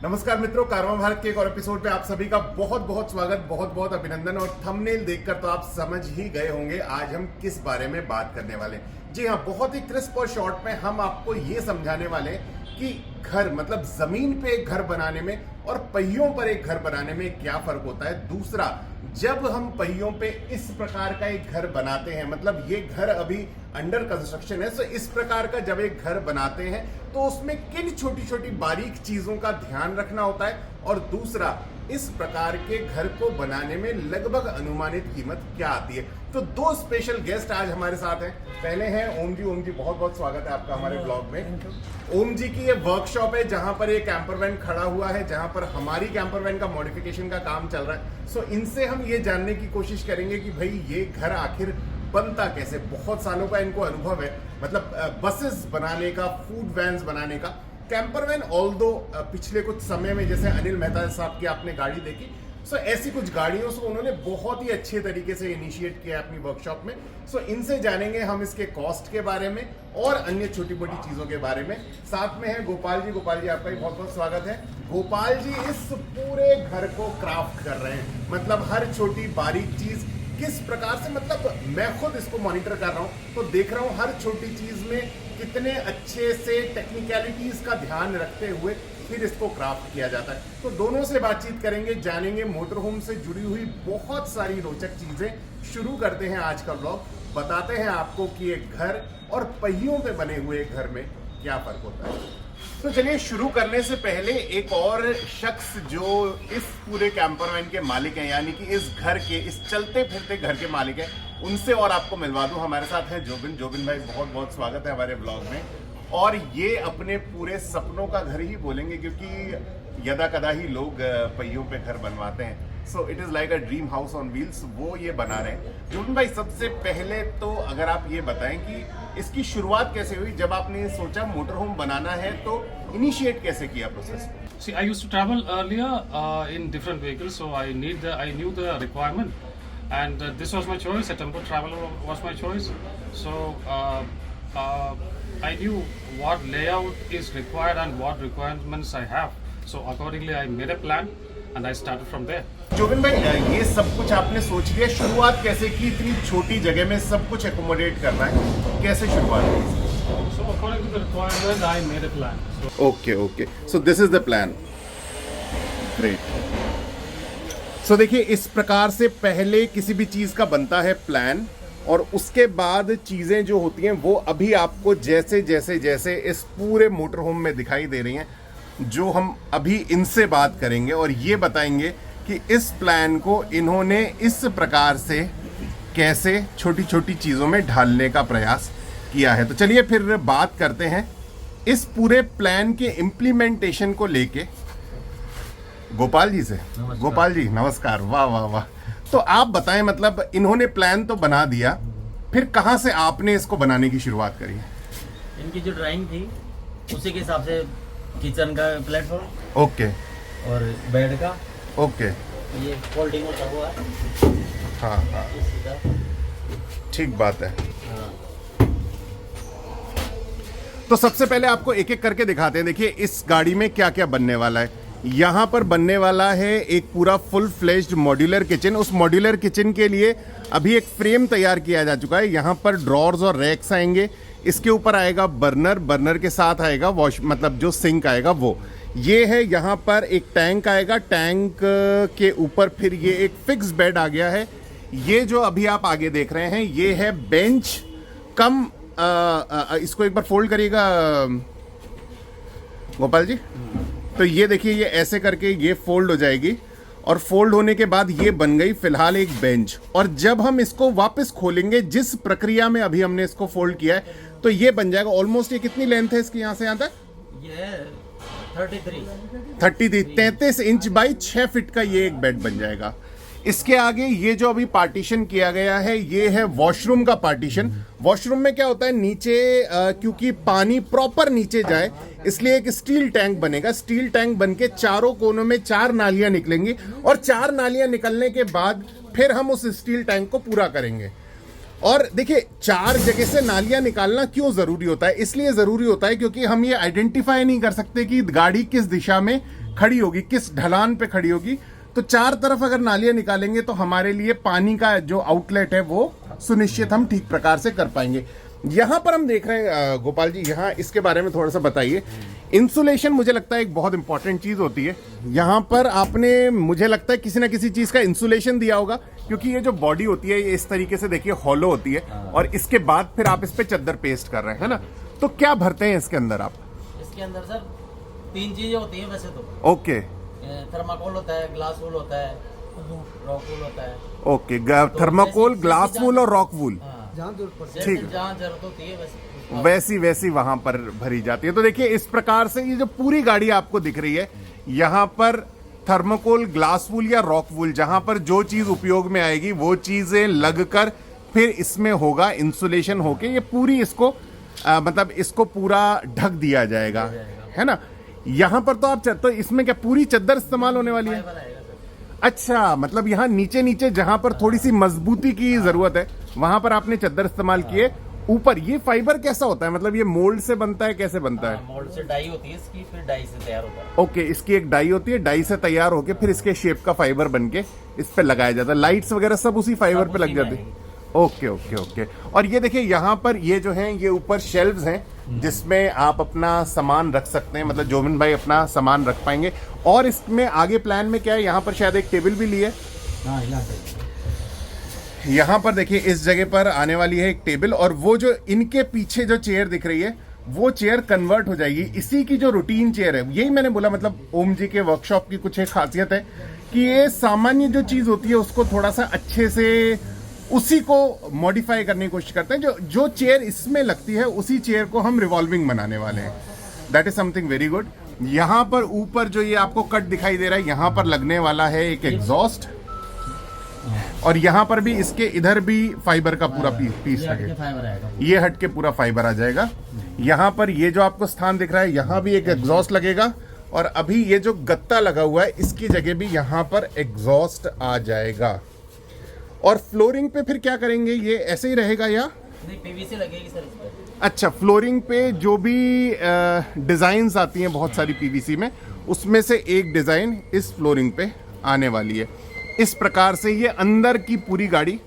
नमस्कार मित्रों, कारवां भारत के एक और एपिसोड पे आप सभी का बहुत बहुत स्वागत, बहुत बहुत अभिनंदन। और थंबनेल देखकर तो आप समझ ही गए होंगे आज हम किस बारे में बात करने वाले हैं। जी हाँ, बहुत ही क्रिस्प और शॉर्ट में हम आपको ये समझाने वाले हैं कि घर मतलब जमीन पे एक घर बनाने में और पहियों पर एक घर बनाने में क्या फर्क होता है। दूसरा, जब हम पहियों पे इस प्रकार का एक घर बनाते हैं, मतलब ये घर अभी अंडर कंस्ट्रक्शन है, तो इस प्रकार का जब एक घर बनाते हैं तो उसमें किन छोटी छोटी बारीक चीजों का ध्यान रखना होता है। और दूसरा, इस प्रकार के घर को बनाने में लगभग अनुमानित कीमत क्या आती है। तो दो स्पेशल गेस्ट आज हमारे साथ हैं। पहले हैं ओम जी। ओम जी, बहुत बहुत स्वागत है आपका हमारे ब्लॉग में। ओम जी की ये वर्कशॉप है जहां पर ये कैंपर वैन खड़ा हुआ है, जहां पर हमारी कैंपर वैन का मॉडिफिकेशन का काम चल रहा है। सो इनसे हम ये जानने की कोशिश करेंगे कि भाई ये घर आखिर बनता कैसे। बहुत सालों का इनको अनुभव है, मतलब बसेस बनाने का, फूड वैन्स बनाने का। कैंपर वैन ऑल्दो पिछले कुछ समय में, जैसे अनिल मेहता साहब की आपने गाड़ी देखी, सो ऐसी कुछ गाड़ियों से उन्होंने बहुत ही अच्छे तरीके से इनिशिएट किया अपनी वर्कशॉप में। सो इनसे जानेंगे हम इसके कॉस्ट के बारे में और अन्य छोटी मोटी चीजों के बारे में। साथ में है गोपाल जी। गोपाल जी, आपका भी बहुत बहुत स्वागत है। गोपाल जी इस पूरे घर को क्राफ्ट कर रहे हैं, मतलब हर छोटी बारीक चीज किस प्रकार से, मतलब मैं खुद इसको मॉनिटर कर रहा हूं तो देख रहा हूं हर छोटी चीज में कितने अच्छे से टेक्निकलिटीज का ध्यान रखते हुए फिर इसको क्राफ्ट किया जाता है। तो दोनों से बातचीत करेंगे, जानेंगे मोटर होम से जुड़ी हुई बहुत सारी रोचक चीजें। शुरू करते हैं आज का ब्लॉग, बताते हैं आपको कि एक घर और पहियों पे बने हुए घर में क्या फर्क होता है। तो चलिए, शुरू करने से पहले एक और शख्स जो इस पूरे कैंपर वैन के मालिक हैं, यानी कि इस घर के, इस चलते फिरते घर के मालिक हैं, उनसे और आपको मिलवा दूं। हमारे साथ हैं जोबिन। जोबिन भाई, बहुत बहुत स्वागत है हमारे ब्लॉग में। और ये अपने पूरे सपनों का घर ही बोलेंगे, क्योंकि यदा कदा ही लोग पहियों पे घर बनवाते हैं। So it is like a dream house on wheels, वो ये बना रहे हैं। जोबिन भाई, सबसे पहले तो अगर आप ये बताएं कि इसकी शुरुआत कैसे हुई, जब आपने सोचा मोटर होम बनाना है तो इनिशिएट कैसे किया process? See, I used to travel earlier in different vehicles, so I knew the requirement, and this was my choice. A tempo traveler was my choice. So I knew what layout is required and what requirements I have. So accordingly, I made a plan, and I started from there. Jobin भाई, ये सब कुछ आपने सोच लिया, शुरुआत कैसे की? इतनी छोटी जगह में सब कुछ एकोमोडेट करना है, कैसे शुरुआत की? So according to the requirement, I made a plan. Okay, so this is the plan. Great. So देखिए, इस प्रकार से पहले किसी भी चीज का बनता है प्लान, और उसके बाद चीजें जो होती हैं वो अभी आपको जैसे जैसे जैसे इस पूरे मोटर होम में दिखाई दे रही हैं, जो हम अभी इनसे बात करेंगे और ये बताएंगे कि इस प्लान को इन्होंने इस प्रकार से कैसे छोटी छोटी चीज़ों में ढालने का प्रयास किया है। तो चलिए फिर बात करते हैं इस पूरे प्लान के इम्प्लीमेंटेशन को लेके गोपाल जी से। गोपाल जी नमस्कार। वाह वाह वाह। तो आप बताएं, मतलब इन्होंने प्लान तो बना दिया, फिर कहाँ से आपने इसको बनाने की शुरुआत करी? इनकी जो ड्राइंग थी उसी के हिसाब से किचन का प्लेटफॉर्म, ओके, और बेड का, ओके, ये फोल्डिंग होता हुआ है। हाँ, ये सीधा, ठीक बात है। हाँ। तो सबसे पहले आपको एक एक करके दिखाते हैं। देखिए इस गाड़ी में क्या क्या बनने वाला है। यहाँ पर बनने वाला है एक पूरा फुल फ्लेज्ड मॉड्यूलर किचन। उस मॉड्यूलर किचन के लिए अभी एक फ्रेम तैयार किया जा चुका है। यहाँ पर ड्रॉर्स और रैक्स आएंगे, इसके ऊपर आएगा बर्नर के साथ आएगा वॉश, मतलब जो सिंक आएगा वो। ये है, यहाँ पर एक टैंक आएगा, टैंक के ऊपर फिर ये एक फिक्स बेड आ गया है। ये जो अभी आप आगे देख रहे हैं ये है बेंच कम, इसको एक बार फोल्ड करिएगा गोपाल जी। तो ये देखिए, ये ऐसे करके ये फोल्ड हो जाएगी, और फोल्ड होने के बाद ये बन गई फिलहाल एक बेंच। और जब हम इसको वापस खोलेंगे, जिस प्रक्रिया में अभी हमने इसको फोल्ड किया है, तो ये बन जाएगा ऑलमोस्ट। ये कितनी लेंथ है इसकी यहाँ से यहाँ तक? ये 33 इंच बाई 6 फीट का ये एक बेड बन जाएगा। इसके आगे ये जो अभी पार्टीशन किया गया है, ये है वॉशरूम का पार्टीशन। वॉशरूम में क्या होता है, नीचे क्योंकि पानी प्रॉपर नीचे जाए, इसलिए एक स्टील टैंक बनेगा। स्टील टैंक बनके चारों कोनों में 4 नालियां निकलेंगी, और 4 नालियां निकलने के बाद फिर हम उस स्टील टैंक को पूरा करेंगे। और देखिए 4 जगह से नालियां निकालना क्यों जरूरी होता है? इसलिए जरूरी होता है क्योंकि हम ये आइडेंटिफाई नहीं कर सकते कि गाड़ी किस दिशा में खड़ी होगी, किस ढलान पे खड़ी होगी। तो चार तरफ अगर नालियां निकालेंगे तो हमारे लिए पानी का जो आउटलेट है वो सुनिश्चित हम ठीक प्रकार से कर पाएंगे। यहां पर हम देख रहे हैं गोपाल जी, यहां इसके बारे में थोड़ा सा बताइए। इंसुलेशन मुझे लगता है एक बहुत इंपॉर्टेंट चीज होती है। यहां पर आपने मुझे लगता है किसी ना किसी चीज का इंसुलेशन दिया होगा, क्योंकि ये जो बॉडी होती है ये इस तरीके से देखिए हॉलो होती है, और इसके बाद फिर आप इस पे चद्दर पेस्ट कर रहे हैं, है ना। तो क्या भरते हैं इसके अंदर आप? इसके अंदर सर 3 चीजें होती हैं वैसे तो। ओके, थर्माकोल होता है, ग्लास वूल होता है, रॉक वूल होता है। ओके, थर्माकोल, ग्लास वूल और रॉक वूल, जहाँ ठीक है। जहाँ जरूरत होती है वैसी वहां पर भरी जाती है। तो देखिए इस प्रकार से ये जो पूरी गाड़ी आपको दिख रही है, यहां पर थर्माकोल, ग्लास वूल या रॉक वूल, जहां पर जो चीज उपयोग में आएगी वो चीजें लगकर फिर इसमें होगा इंसुलेशन होके ये पूरी इसको मतलब इसको पूरा ढक दिया जाएगा, है ना। यहां पर तो आप तो इसमें क्या पूरी चद्दर इस्तेमाल होने वाली है? अच्छा, मतलब यहाँ नीचे नीचे जहां पर थोड़ी सी मजबूती की जरूरत है वहां पर आपने चद्दर इस्तेमाल किए। ऊपर ये फाइबर कैसा होता है, मतलब ये मोल्ड से बनता है, कैसे बनता है? मोल्ड से डाई होती है इसकी, फिर डाई से तैयार होता है। ओके, इसकी एक डाई होती है, डाई से तैयार होके फिर इसके शेप का फाइबर बनके इस पे लगाया जाता है। लाइट्स वगैरह सब उसी फाइबर पे लग जाती है। Okay okay okay. और ये देखिए यहाँ पर ये जो है ये ऊपर शेल्व्स हैं जिसमें आप अपना सामान रख सकते हैं, मतलब जोबिन भाई अपना सामान रख पाएंगे। और इसमें आगे प्लान में क्या है, यहाँ पर शायद एक टेबल भी ली है। यहाँ पर देखिए इस जगह पर आने वाली है एक टेबल, और वो जो इनके पीछे जो चेयर दिख रही है वो चेयर कन्वर्ट हो जाएगी इसी की जो रूटीन चेयर है। यही मैंने बोला, मतलब ओम जी के वर्कशॉप की कुछ एक खासियत है कि ये सामान्य जो चीज होती है उसको थोड़ा सा अच्छे से उसी को मॉडिफाई करने की कोशिश करते हैं। जो चेयर इसमें लगती है उसी चेयर को हम रिवॉल्विंग बनाने वाले हैं। That is something very good. यहाँ पर ऊपर जो ये आपको कट दिखाई दे रहा है, यहाँ पर लगने वाला है एक एग्जॉस्ट, और यहाँ पर भी इसके इधर भी फाइबर का पूरा पीस लगेगा, ये हट के पूरा फाइबर आ जाएगा। यहाँ पर ये जो आपको स्थान दिख रहा है यहाँ भी एक एग्जॉस्ट लगेगा, और अभी ये जो गत्ता लगा हुआ है इसकी जगह भी यहाँ पर एग्जॉस्ट आ जाएगा। और फ्लोरिंग पे फिर क्या करेंगे, ये ऐसे ही रहेगा या नहीं पीवीसी लगेगी सर इस पे? अच्छा, फ्लोरिंग पे जो भी डिजाइन्स आती हैं बहुत सारी पीवीसी में, उसमें से एक डिजाइन इस फ्लोरिंग पे आने वाली है। इस प्रकार से ये अंदर की पूरी गाड़ी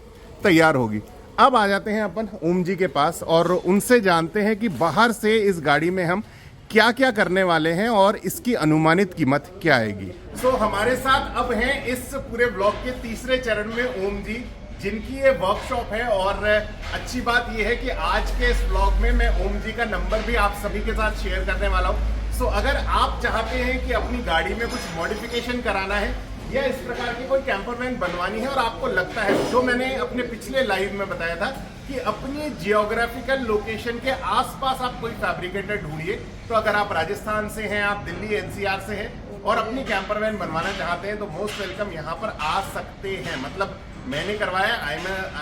तैयार होगी। अब आ जाते हैं अपन ओम जी के पास और उनसे जानते हैं कि बाहर से इस गाड़ी में हम क्या क्या करने वाले हैं और इसकी अनुमानित कीमत क्या आएगी। सो हमारे साथ अब हैं इस पूरे ब्लॉग के तीसरे चरण में ओम जी, जिनकी ये वर्कशॉप है। और अच्छी बात ये है कि आज के इस ब्लॉग में मैं ओम जी का नंबर भी आप सभी के साथ शेयर करने वाला हूँ। सो अगर आप चाहते हैं कि अपनी गाड़ी में कुछ मॉडिफिकेशन कराना है या इस प्रकार की कोई कैंपर वैन बनवानी है और आपको लगता है, जो मैंने अपने पिछले लाइव में बताया था कि अपनी जियोग्राफिकल लोकेशन के आसपास आप कोई फैब्रिकेटर ढूंढिए। तो अगर आप राजस्थान से हैं, आप दिल्ली एनसीआर से हैं और अपनी कैंपर वैन बनवाना चाहते हैं तो मोस्ट वेलकम यहाँ पर आ सकते हैं। मतलब मैंने करवाया,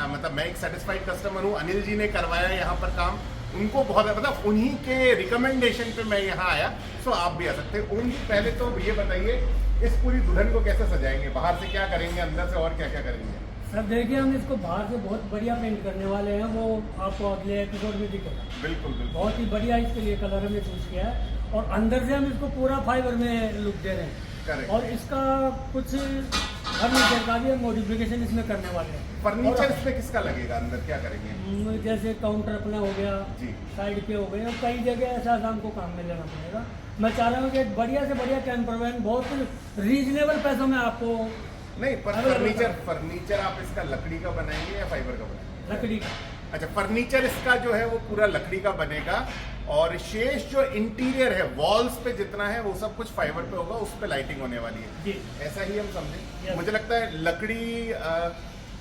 मतलब मैं एक सेटिस्फाइड कस्टमर हूँ। अनिल जी ने करवाया यहाँ पर काम, उनको बहुत, मतलब उन्हीं के रिकमेंडेशन पे मैं यहाँ आया। सो आप भी आ सकते हैं। ओम जी, पहले तो ये बताइए इस पूरी दुल्हन को कैसे सजाएंगे, बाहर से क्या करेंगे, अंदर से और क्या क्या करेंगे? सर देखिए, हम इसको बाहर से बहुत बढ़िया पेंट करने वाले हैं, वो आपको अगले एपिसोड में दिखेगा। बिल्कुल बिल्कुल, बहुत ही बढ़िया इसके लिए कलर हमने चूज किया है, और अंदर से हम इसको पूरा फाइबर में लुक दे रहे हैं। करेक्ट। और इसका कुछ फर्नीचर का भी मॉडिफिकेशन इसमें करने वाले हैं। फर्नीचर इसमें किसका लगेगा, अंदर क्या करेंगे? जैसे काउंटर अपना हो गया, साइड पे हो गए, और कई जगह ऐसा हमको काम में लेना पड़ेगा। मैं चाह रहा हूँ कि एक बढ़िया से बढ़िया कैंपर वैन बहुत रीजनेबल पैसों में आपको। नहीं, पर फर्नीचर आप इसका लकड़ी का बनाएंगे या फाइबर का बनाएंगे? लकड़ी का। अच्छा, फर्नीचर इसका जो है वो पूरा लकड़ी का बनेगा, और शेष जो इंटीरियर है वॉल्स पे जितना है वो सब कुछ फाइबर पे होगा, उस पे लाइटिंग होने वाली है जी। ऐसा ही हम समझें। मुझे लगता है लकड़ी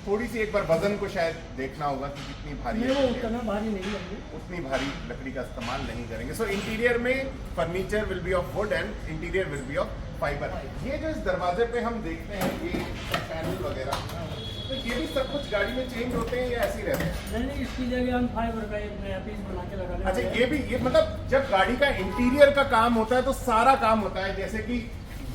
थोड़ी सी एक बार वजन को शायद देखना होगा कि कितनी भारी है। वो उतना भारी नहीं लगेगी, उतनी भारी लकड़ी का इस्तेमाल नहीं करेंगे। सो इंटीरियर में furniture will be of would and interior will be of fibre. ये जो इस दरवाजे पे हम देखते हैं ये पैनल वगैरह, तो ये भी सब कुछ गाड़ी में चेंज होते हैं या ऐसे ही रहते हैं? नहीं, इसकी जगह हम फाइबर का एक नया पीस बना के लगा। अच्छा, ये भी, ये मतलब जब गाड़ी का इंटीरियर का काम होता है तो सारा काम होता है। जैसे कि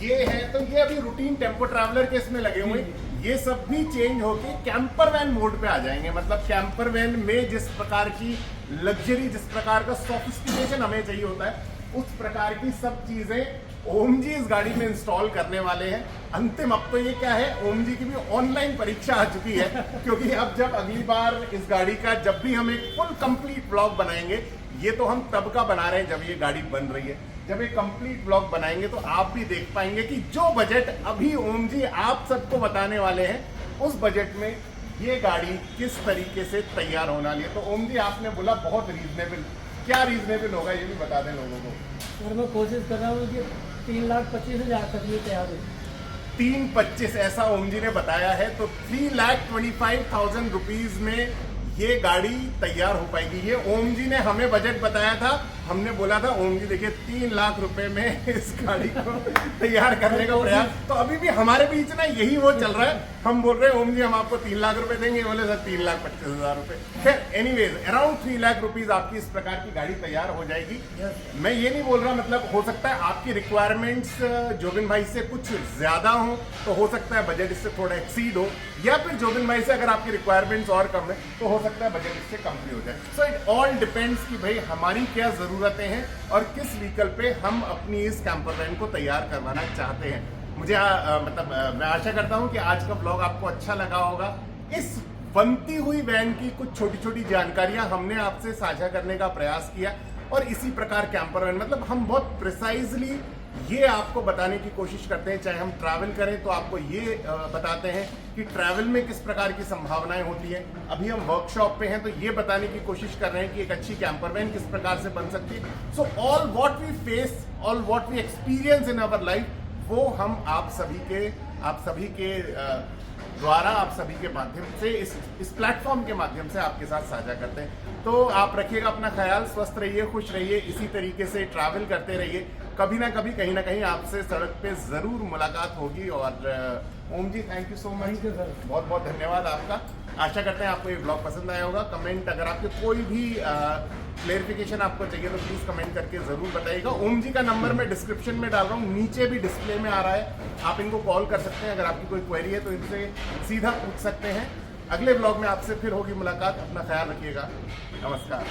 ये है तो ये अभी रूटीन टेम्पो ट्रैवलर के इसमें लगे हुए, ये सब भी चेंज होके कैंपर वैन मोड पे आ जाएंगे। मतलब कैंपर वैन में जिस प्रकार की लग्जरी, जिस प्रकार का सोफिस्टिकेशन हमें चाहिए होता है, उस प्रकार की सब चीजें ओम जी इस गाड़ी में इंस्टॉल करने वाले हैं। अंतिम अब तो ये क्या है, ओम जी की भी ऑनलाइन परीक्षा आ चुकी है, क्योंकि अब जब अगली बार इस गाड़ी का जब भी हम एक फुल कंप्लीट ब्लॉग बनाएंगे, ये तो हम तब का बना रहे हैं जब ये गाड़ी बन रही है, जब एक कंप्लीट ब्लॉग बनाएंगे तो आप भी देख पाएंगे कि जो बजट अभी ओम जी आप सबको बताने वाले हैं, उस बजट में ये गाड़ी किस तरीके से तैयार होने वाली है। तो ओम जी आपने बोला बहुत रीजनेबल, क्या रीजनेबल होगा ये भी बता दें लोगों को। सर मैं कोशिश कर रहा हूँ कि 3,25,000 तक ये तैयार हो। 3,25,000 ऐसा ओम जी ने बताया है, तो 3,25,000 रुपीज में ये गाड़ी तैयार हो पाएगी। ये ओम जी ने हमें बजट बताया था, हमने बोला था ओम जी देखिए 3 लाख रुपए में इस गाड़ी को तैयार करने का प्रयास। तो अभी भी हमारे बीच ना यही वो चल रहा है, हम बोल रहे हैं ओम जी हम आपको 3 लाख रुपए देंगे, बोले सर 3,25,000 रुपए। खैर एनीवेज अराउंड 3 लाख रुपीज आपकी इस प्रकार की गाड़ी तैयार हो जाएगी। मैं ये नहीं बोल रहा, मतलब हो सकता है आपकी रिक्वायरमेंट्स जोबिन भाई से कुछ ज्यादा हो, तो हो सकता है बजट इससे थोड़ा एक्सीड हो, या फिर जोबिन भाई से अगर आपकी रिक्वायरमेंट्स और कम है तो हो सकता है बजट इससे कम भी हो जाए। सो इट ऑल डिपेंड्स कि भाई हमारी क्या जरूरतें हैं और किस व्हीकल पे हम अपनी इस कैंपर वैन को तैयार करवाना चाहते हैं। मुझे मैं आशा करता हूं कि आज का ब्लॉग आपको अच्छा लगा होगा। इस बनती हुई वैन की कुछ छोटी छोटी जानकारियां हमने आपसे साझा करने का प्रयास किया, और इसी प्रकार कैंपर वैन मतलब हम बहुत प्रिसाइजली ये आपको बताने की कोशिश करते हैं। चाहे हम ट्रैवल करें तो आपको ये बताते हैं कि ट्रैवल में किस प्रकार की संभावनाएं होती हैं। अभी हम वर्कशॉप पे हैं तो ये बताने की कोशिश कर रहे हैं कि एक अच्छी कैंपर वैन किस प्रकार से बन सकती है। So all what we face, all what we experience in our life, वो हम आप सभी के द्वारा, आप सभी के माध्यम से इस प्लेटफॉर्म के माध्यम से आपके साथ साझा करते हैं। तो आप रखिएगा अपना ख्याल, स्वस्थ रहिए, खुश रहिए, इसी तरीके से ट्रैवल करते रहिए। कभी ना कभी कहीं ना कहीं आपसे सड़क पे जरूर मुलाकात होगी। और ओम जी थैंक यू सो मच, बहुत बहुत धन्यवाद आपका। आशा करते हैं आपको ये ब्लॉग पसंद आया होगा। कमेंट अगर आपके कोई भी क्लेरिफिकेशन आपको चाहिए तो प्लीज कमेंट करके जरूर बताइएगा। ओम जी का नंबर मैं डिस्क्रिप्शन में डाल रहा हूँ, नीचे भी डिस्प्ले में आ रहा है, आप इनको कॉल कर सकते हैं। अगर आपकी कोई क्वेरी है तो इनसे सीधा पूछ सकते हैं। अगले ब्लॉग में आपसे फिर होगी मुलाकात। अपना ख्याल रखिएगा, नमस्कार।